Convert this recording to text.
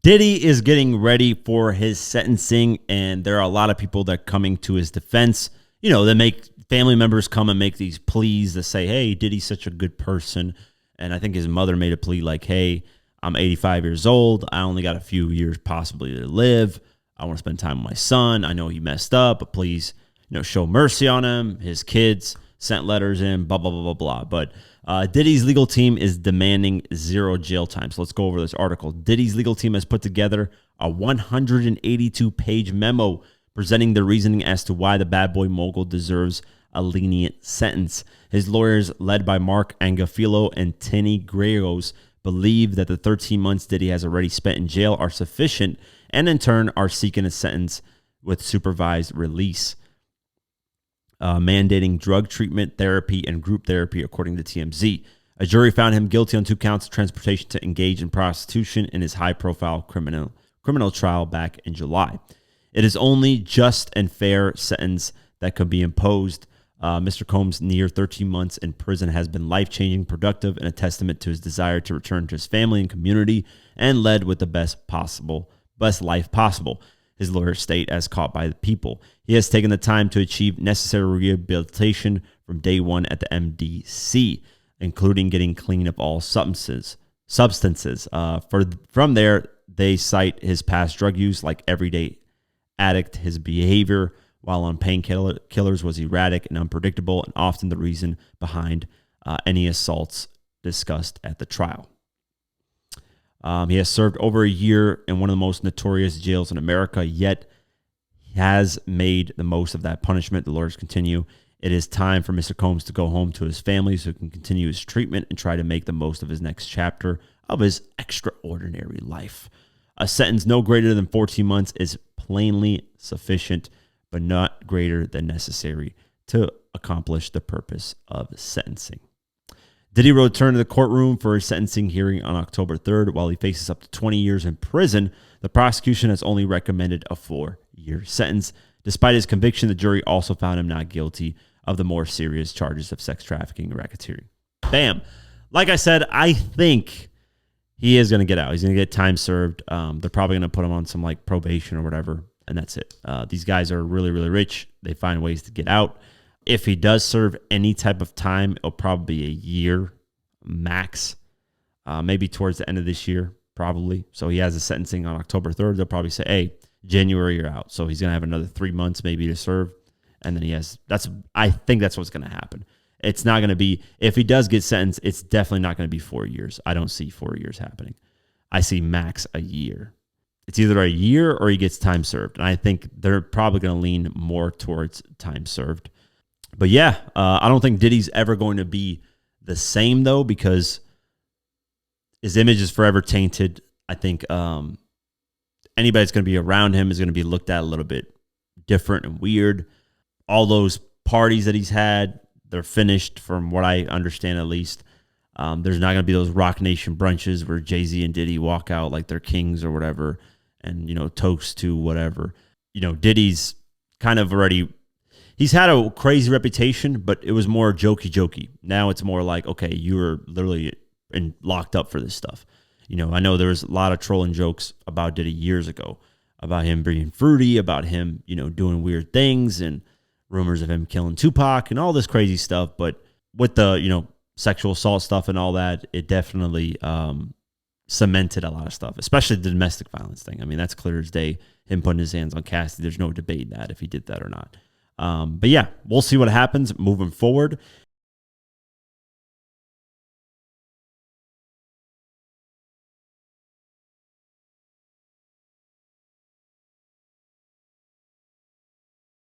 Diddy is getting ready for his sentencing, and there are a lot of people that are coming to his defense. You know, they make family members come and make these pleas that say, hey, Diddy's such a good person. And I think his mother made a plea like, hey, I'm 85 years old. I only got a few years possibly to live. I want to spend time with my son. I know he messed up, but please, show mercy on him. His kids sent letters in, blah, blah, blah, blah, blah. But Diddy's legal team is demanding 0 jail time. So let's go over this article. Diddy's legal team has put together a 182-page memo presenting the reasoning as to why the bad boy mogul deserves a lenient sentence. His lawyers, led by Mark Angafilo and Tinny Greos, believe that the 13 months Diddy has already spent in jail are sufficient and in turn are seeking a sentence with supervised release, mandating drug treatment, therapy, and group therapy, according to TMZ. A jury found him guilty on 2 counts of transportation to engage in prostitution in his high-profile criminal trial back in July. It is only just and fair sentence that could be imposed. Mr. Combs' near 13 months in prison has been life-changing, productive, and a testament to his desire to return to his family and community and led with the best life possible, his lawyers state, as caught by the people. He has taken the time to achieve necessary rehabilitation from day one at the MDC, including getting clean of all substances. From there, they cite his past drug use like everyday addict. His behavior while on painkillers was erratic and unpredictable, and often the reason behind any assaults discussed at the trial. He has served over a year in one of the most notorious jails in America, yet has made the most of that punishment. The lawyers continue. It is time for Mr. Combs to go home to his family so he can continue his treatment and try to make the most of his next chapter of his extraordinary life. A sentence no greater than 14 months is plainly sufficient, but not greater than necessary to accomplish the purpose of sentencing. Diddy returned to the courtroom for his sentencing hearing on October 3rd. While he faces up to 20 years in prison, the prosecution has only recommended a 4-year sentence. Despite his conviction, the jury also found him not guilty of the more serious charges of sex trafficking and racketeering. Bam. Like I said, I think he is going to get out. He's going to get time served. They're probably going to put him on some probation or whatever, and that's it. These guys are really, really rich. They find ways to get out. If he does serve any type of time, it'll probably be a year max, maybe towards the end of this year, probably. So he has a sentencing on October 3rd. They'll probably say, hey, January, you're out. So he's going to have another 3 months maybe to serve. And then I think that's what's going to happen. It's not going to be, if he does get sentenced, it's definitely not going to be 4 years. I don't see 4 years happening. I see max a year. It's either a year or he gets time served. And I think they're probably going to lean more towards time served. But yeah, I don't think Diddy's ever going to be the same, though, because his image is forever tainted. I think anybody that's going to be around him is going to be looked at a little bit different and weird. All those parties that he's had, they're finished from what I understand, at least. There's not going to be those Rock Nation brunches where Jay-Z and Diddy walk out like they're kings or whatever and, toast to whatever. Diddy's kind of already... He's had a crazy reputation, but it was more jokey. Now it's more like, okay, you were literally locked up for this stuff. I know there was a lot of trolling jokes about Diddy years ago, about him being fruity, about him, doing weird things and rumors of him killing Tupac and all this crazy stuff. But with the, sexual assault stuff and all that, it definitely cemented a lot of stuff, especially the domestic violence thing. I mean, that's clear as day. Him putting his hands on Cassidy, there's no debate that if he did that or not. But yeah, we'll see what happens moving forward.